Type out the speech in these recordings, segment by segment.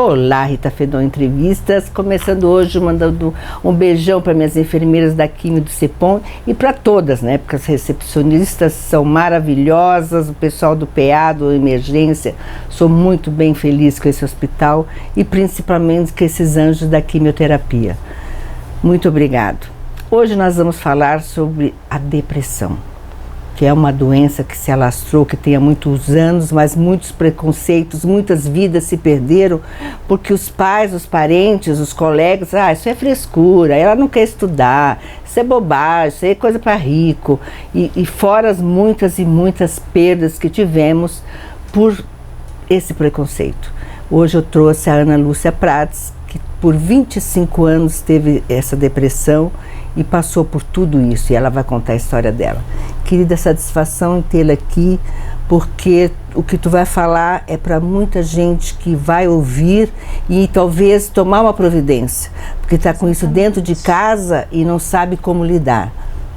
Olá, Rita Fedon Entrevistas, começando hoje mandando um beijão para minhas enfermeiras da Quimio do Cepom e para todas, né? Porque as recepcionistas são maravilhosas, o pessoal do PA, do Emergência, sou muito bem feliz com esse hospital e principalmente com esses anjos da quimioterapia. Muito obrigado. Hoje nós vamos falar sobre a depressão, que é uma doença que se alastrou, que tem há muitos anos, mas muitos preconceitos, muitas vidas se perderam, porque os pais, os parentes, os colegas, isso é frescura, ela não quer estudar, isso é bobagem, isso é coisa para rico, e fora as muitas e muitas perdas que tivemos por esse preconceito. Hoje eu trouxe a Ana Lúcia Prates, que por 25 anos teve essa depressão e passou por tudo isso, e ela vai contar a história dela. Querida, satisfação em tê-la aqui, porque o que tu vai falar é para muita gente que vai ouvir e talvez tomar uma providência, porque está com isso dentro de casa e não sabe como lidar.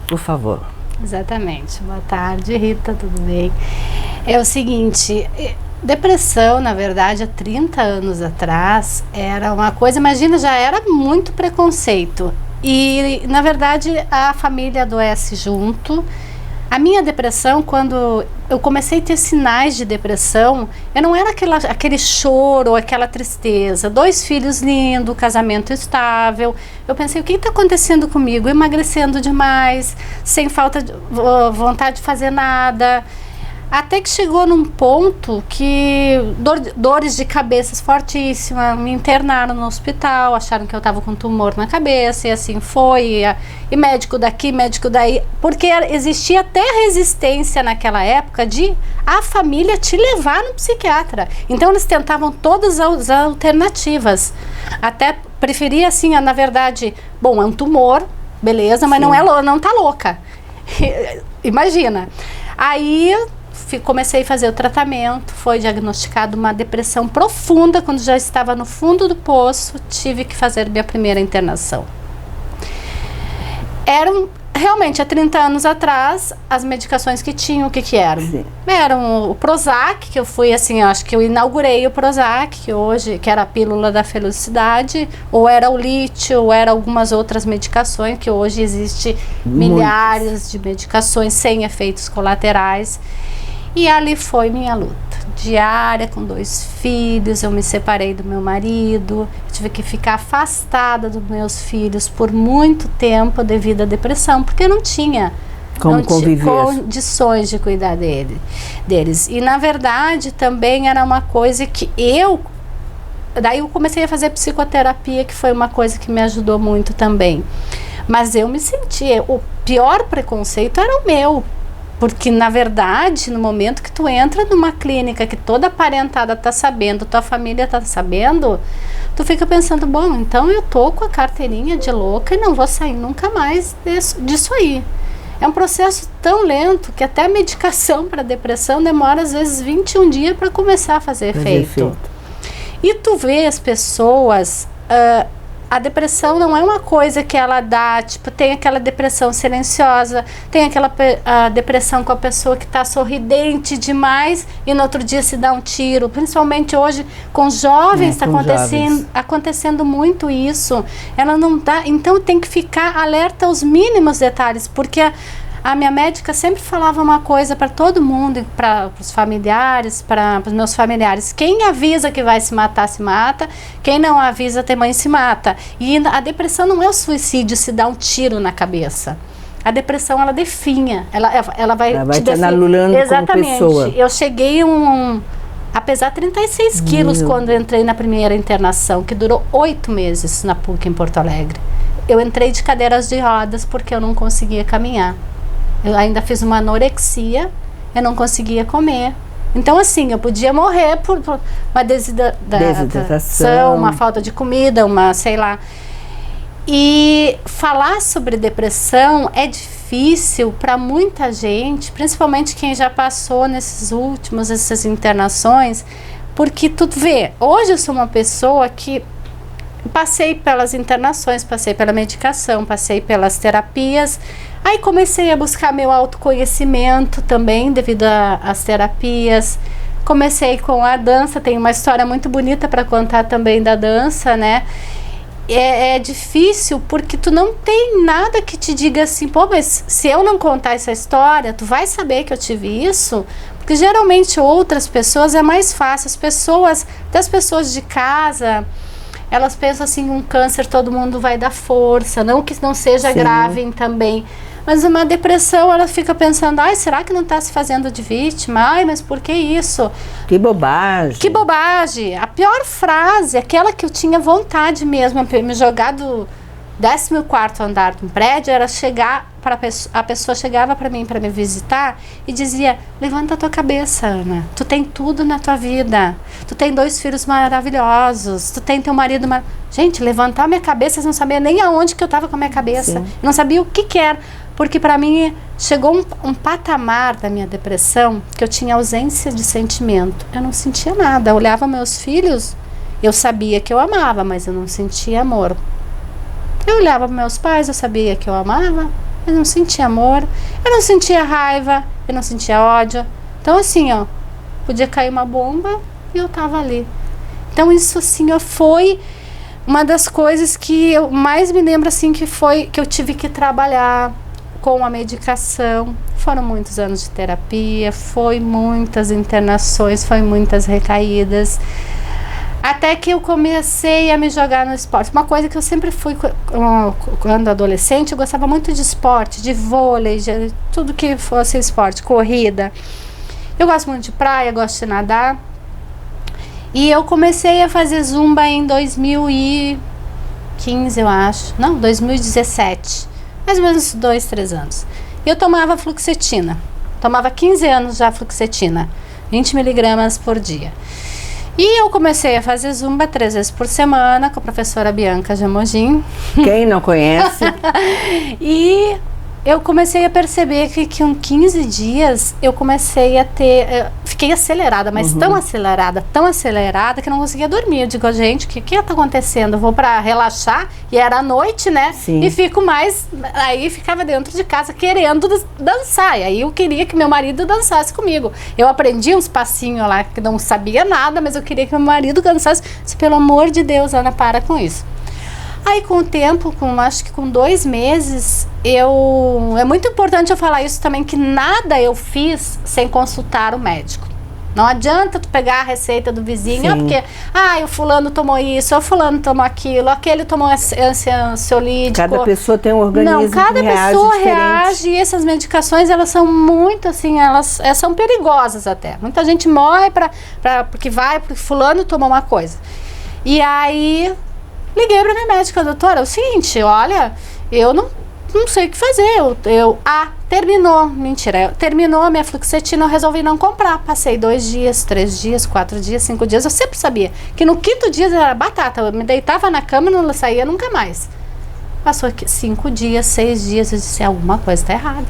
Por favor. Exatamente. Boa tarde, Rita, tudo bem? É o seguinte, depressão, na verdade, há 30 anos atrás, era uma coisa, imagina, já era muito preconceito. E, na verdade, a família adoece junto. A minha depressão, quando eu comecei a ter sinais de depressão, eu não era aquele choro, aquela tristeza. 2 filhos lindos, casamento estável. Eu pensei, o que está acontecendo comigo? Emagrecendo demais, sem falta de vontade de fazer nada. Até que chegou num ponto que dores de cabeça fortíssimas, me internaram no hospital, acharam que eu estava com tumor na cabeça, e assim foi, e médico daqui, médico daí, porque existia até resistência naquela época de a família te levar no psiquiatra. Então eles tentavam todas as alternativas, até preferia assim, na verdade, bom, é um tumor, beleza, mas não tá louca. Imagina. Aí comecei a fazer o tratamento, foi diagnosticado uma depressão profunda. Quando já estava no fundo do poço, tive que fazer minha primeira internação. Realmente, há 30 anos atrás, as medicações que tinham, o que eram? Sim. Eram o Prozac, que eu fui assim, acho que eu inaugurei o Prozac, que era a pílula da felicidade, ou era o lítio, ou era algumas outras medicações, que hoje existe milhares de medicações sem efeitos colaterais. E ali foi minha luta diária, com 2 filhos, eu me separei do meu marido, tive que ficar afastada dos meus filhos por muito tempo devido à depressão, porque eu não tinha condições de cuidar deles. E na verdade também era uma coisa que daí eu comecei a fazer psicoterapia, que foi uma coisa que me ajudou muito também. Mas eu me sentia, o pior preconceito era o meu. Porque, na verdade, no momento que tu entra numa clínica que toda a parentada está sabendo, tua família está sabendo, tu fica pensando, bom, então eu tô com a carteirinha de louca e não vou sair nunca mais disso aí. É um processo tão lento que até a medicação para depressão demora, às vezes, 21 dias para começar a fazer efeito. E tu vê as pessoas... a depressão não é uma coisa que ela dá, tipo, tem aquela depressão silenciosa, tem aquela depressão com a pessoa que está sorridente demais e no outro dia se dá um tiro. Principalmente hoje com jovens está acontecendo muito isso. Ela não dá, então tem que ficar alerta aos mínimos detalhes, porque a minha médica sempre falava uma coisa para todo mundo, para os familiares, para os meus familiares: quem avisa que vai se matar, se mata, quem não avisa também se mata. E a depressão não é o suicídio, se dá um tiro na cabeça. A depressão, ela definha, ela vai te anulando como pessoa. Eu cheguei a pesar 36 quilos quando entrei na primeira internação, que durou 8 meses na PUC em Porto Alegre. Eu entrei de cadeiras de rodas porque eu não conseguia caminhar. Eu ainda fiz uma anorexia, eu não conseguia comer. Então, assim, eu podia morrer por uma desidratação, uma falta de comida, sei lá. E falar sobre depressão é difícil para muita gente, principalmente quem já passou essas internações, porque tu vê, hoje eu sou uma pessoa que passei pelas internações, passei pela medicação, passei pelas terapias. Aí comecei a buscar meu autoconhecimento também devido às terapias. Comecei com a dança, tem uma história muito bonita para contar também da dança, né? É difícil porque tu não tem nada que te diga assim, pô, mas se eu não contar essa história, tu vai saber que eu tive isso? Porque geralmente outras pessoas é mais fácil, das pessoas de casa, elas pensam assim, um câncer todo mundo vai dar força, não que não seja Sim. grave também. Mas uma depressão, ela fica pensando, ai, será que não está se fazendo de vítima? Ai, mas por que isso? Que bobagem. Que bobagem. A pior frase, aquela que eu tinha vontade mesmo, me jogar do 14º andar de um prédio, era chegar, a pessoa chegava para mim, para me visitar, e dizia, levanta a tua cabeça, Ana, tu tem tudo na tua vida, tu tem 2 filhos maravilhosos, tu tem teu marido Gente, levantar minha cabeça, eu não sabia nem aonde que eu estava com a minha cabeça. Sim. Eu não sabia o que era. Porque para mim chegou um patamar da minha depressão que eu tinha ausência de sentimento. Eu não sentia nada. Eu olhava meus filhos, eu sabia que eu amava, mas eu não sentia amor. Eu olhava para meus pais, eu sabia que eu amava, mas não sentia amor. Eu não sentia raiva, eu não sentia ódio. Então assim, ó, podia cair uma bomba e eu tava ali. Então isso assim, ó, foi uma das coisas que eu mais me lembro assim que foi que eu tive que trabalhar com a medicação. Foram muitos anos de terapia, foi muitas internações, foi muitas recaídas, até que eu comecei a me jogar no esporte. Uma coisa que eu sempre fui, quando adolescente, eu gostava muito de esporte, de vôlei, de tudo que fosse esporte, corrida. Eu gosto muito de praia, gosto de nadar. E eu comecei a fazer zumba em 2015, eu acho. Não, 2017. Mais ou menos 2, 3 anos. Eu tomava fluoxetina. Tomava 15 anos já fluoxetina. 20 miligramas por dia. E eu comecei a fazer zumba 3 vezes por semana com a professora Bianca Gemogin. Quem não conhece? E eu comecei a perceber que com 15 dias eu comecei a ter... fiquei acelerada, mas tão acelerada que eu não conseguia dormir. Eu digo, gente, o que está acontecendo? Eu vou para relaxar, e era à noite, né? Sim. E fico mais... Aí ficava dentro de casa querendo dançar. E aí eu queria que meu marido dançasse comigo. Eu aprendi uns passinhos lá, que não sabia nada, mas eu queria que meu marido dançasse. Disse, pelo amor de Deus, Ana, para com isso. Aí com o tempo, acho que com 2 meses, é muito importante eu falar isso também, que nada eu fiz sem consultar o médico. Não adianta tu pegar a receita do vizinho, porque, o fulano tomou isso, o fulano tomou aquilo, aquele tomou esse ansiolítico. Cada pessoa tem um organismo Não, cada que reage pessoa diferente. reage, e essas medicações, elas são muito assim, elas são perigosas até. Muita gente morre porque fulano tomou uma coisa. E aí... liguei para minha médica, doutora, é o seguinte, olha, eu não sei o que fazer, terminou, mentira, terminou a minha fluoxetina, eu resolvi não comprar, passei 2 dias, 3 dias, 4 dias, 5 dias, eu sempre sabia que no 5º dia era batata, eu me deitava na cama e não saía nunca mais. Passou 5 dias, 6 dias, eu disse, alguma coisa está errada,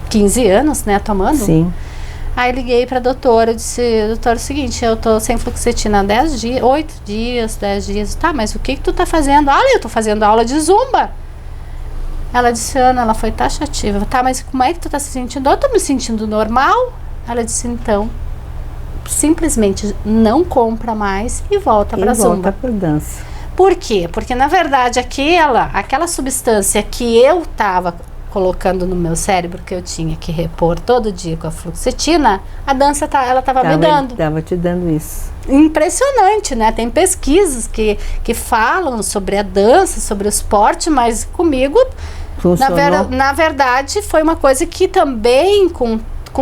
15 anos, né, tomando? Sim. Aí liguei pra doutora, eu disse, doutora, é o seguinte, eu tô sem fluoxetina há 10 dias, 8 dias, 10 dias. Tá, mas o que tu tá fazendo? Olha, eu tô fazendo aula de zumba. Ela disse, Ana, ela foi taxativa. Tá, mas como é que tu tá se sentindo? Eu tô me sentindo normal. Ela disse, então, simplesmente não compra mais e volta pra zumba. Volta pra dança. Por quê? Porque, na verdade, aquela substância que eu tava colocando no meu cérebro, que eu tinha que repor todo dia com a fluoxetina, a dança ela estava me dando. Estava te dando isso. Impressionante, né? Tem pesquisas que falam sobre a dança, sobre o esporte, mas comigo, na verdade, foi uma coisa que também, com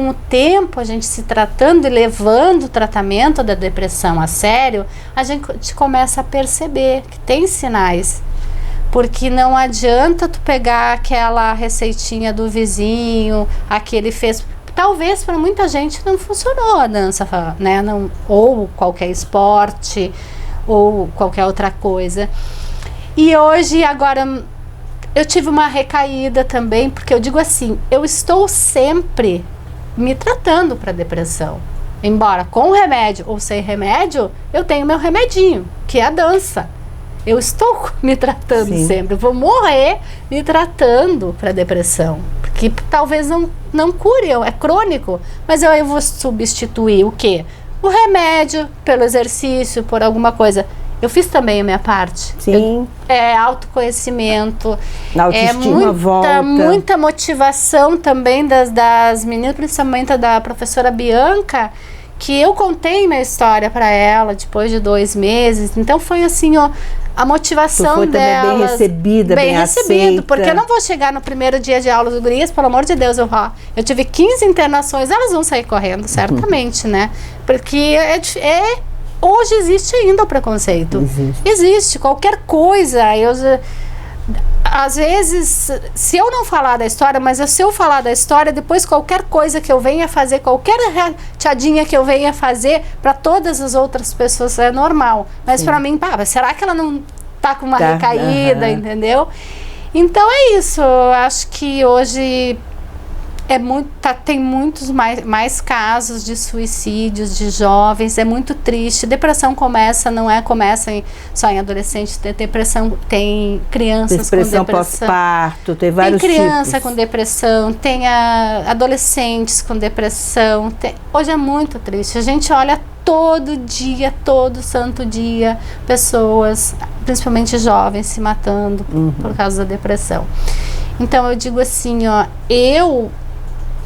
o tempo, a gente se tratando e levando o tratamento da depressão a sério, a gente começa a perceber que tem sinais. Porque não adianta tu pegar aquela receitinha do vizinho, aquele fez... Talvez para muita gente não funcionou a dança, né? Não, ou qualquer esporte, ou qualquer outra coisa. E hoje, agora, eu tive uma recaída também, porque eu digo assim, eu estou sempre me tratando para depressão. Embora com remédio ou sem remédio, eu tenho meu remedinho, que é a dança. Eu estou me tratando sempre, eu vou morrer me tratando para depressão, porque talvez não cure, é crônico, mas eu vou substituir o quê? o remédio, pelo exercício, por alguma coisa. Eu fiz também a minha parte. Sim. Autoconhecimento. A autoestima volta. Muita motivação também das meninas, principalmente da professora Bianca, que eu contei minha história para ela depois de 2 meses. Então foi assim, ó, a motivação foi delas. Bem recebida, bem aceita. Porque eu não vou chegar no primeiro dia de aula do gurias, pelo amor de Deus, eu tive 15 internações, elas vão sair correndo, certamente, né? Porque hoje existe ainda o preconceito. Existe qualquer coisa. Às vezes, se eu não falar da história, mas se eu falar da história, depois qualquer coisa que eu venha fazer, qualquer tchadinha que eu venha fazer, para todas as outras pessoas é normal. Mas para mim, será que ela não tá com uma recaída, entendeu? Então é isso. Eu acho que hoje tem muitos mais casos de suicídios de jovens, é muito triste. Depressão começa só em adolescentes, tem crianças com depressão. Pós-parto, tem vários tipos. Tem criança com depressão, tem adolescentes com depressão. Hoje é muito triste. A gente olha todo dia, todo santo dia, pessoas, principalmente jovens, se matando por causa da depressão. Então eu digo assim, ó, eu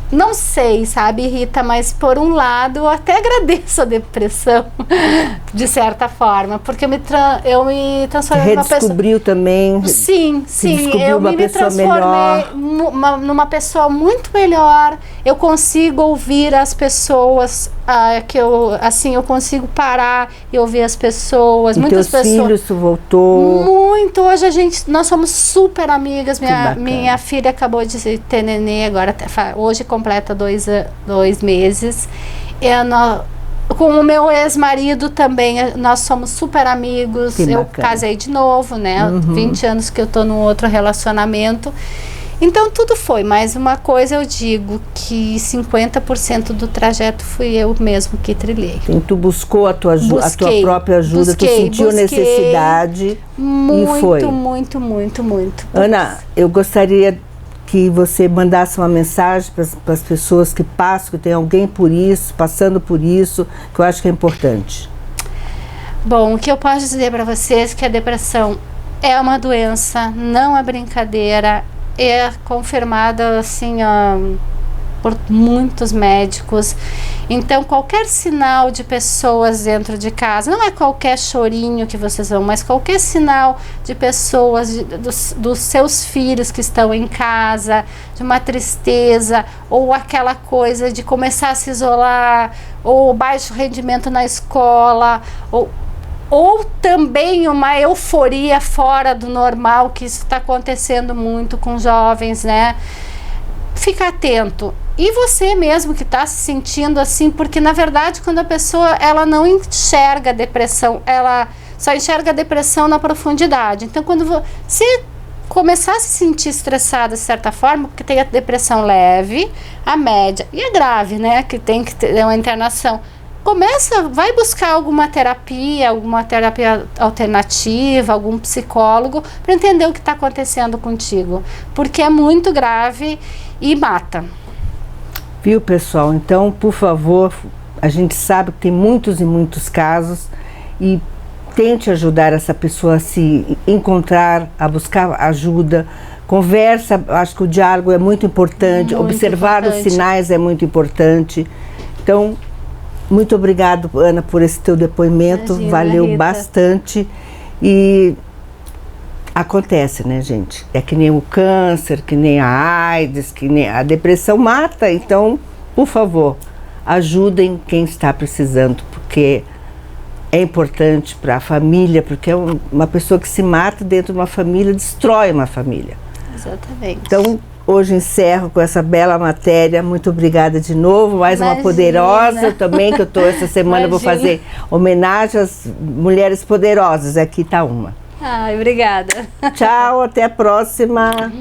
não sei, sabe, Rita, mas por um lado eu até agradeço a depressão, de certa forma, porque eu me transformei numa pessoa... Redescobriu também. Sim, eu me transformei numa pessoa muito melhor. Eu consigo ouvir as pessoas, eu consigo parar e ouvir as pessoas. E muitas teus pessoas. Filhos, tu voltou? Muito. Hoje nós somos super amigas. Minha filha acabou de ter nenê agora, hoje completa 2 meses. Com o meu ex-marido também, nós somos super amigos. Eu casei de novo, né? 20 anos que eu tô num outro relacionamento. Então tudo foi, mas uma coisa eu digo, que 50% do trajeto fui eu mesmo que trilhei. Então, tu buscou a tua própria ajuda, tu sentiu necessidade e foi. Muito. Ana, eu gostaria que você mandasse uma mensagem para as pessoas que passam, que tem alguém passando por isso, que eu acho que é importante. Bom, o que eu posso dizer para vocês é que a depressão é uma doença, não é brincadeira, é confirmada assim, por muitos médicos. Então qualquer sinal de pessoas dentro de casa, não é qualquer chorinho que vocês vão, mas qualquer sinal de pessoas, dos seus filhos que estão em casa, de uma tristeza, ou aquela coisa de começar a se isolar, ou baixo rendimento na escola, ou também uma euforia fora do normal, que isso está acontecendo muito com jovens, né? Fica atento. E você mesmo que está se sentindo assim, porque na verdade quando a pessoa ela não enxerga a depressão, ela só enxerga a depressão na profundidade. Então quando você começar a se sentir estressada de certa forma, porque tem a depressão leve, a média e a grave, né? Que tem que ter uma internação. Vai buscar alguma terapia alternativa, algum psicólogo, para entender o que está acontecendo contigo, porque é muito grave e mata. Viu, pessoal? Então, por favor, a gente sabe que tem muitos e muitos casos, e tente ajudar essa pessoa a se encontrar, a buscar ajuda. Conversa, acho que o diálogo é muito importante, observar os sinais é muito importante. Então, muito obrigado, Ana, por esse teu depoimento. Imagina, valeu, Rita, bastante. E acontece, né, gente? É que nem o câncer, que nem a AIDS, que nem a depressão mata. Então, por favor, ajudem quem está precisando, porque é importante para a família, porque uma pessoa que se mata dentro de uma família destrói uma família. Exatamente. Então, hoje encerro com essa bela matéria. Muito obrigada de novo. Mais uma poderosa também, que eu estou essa semana, vou fazer homenagem às mulheres poderosas. Aqui está uma. Ai, obrigada. Tchau, até a próxima.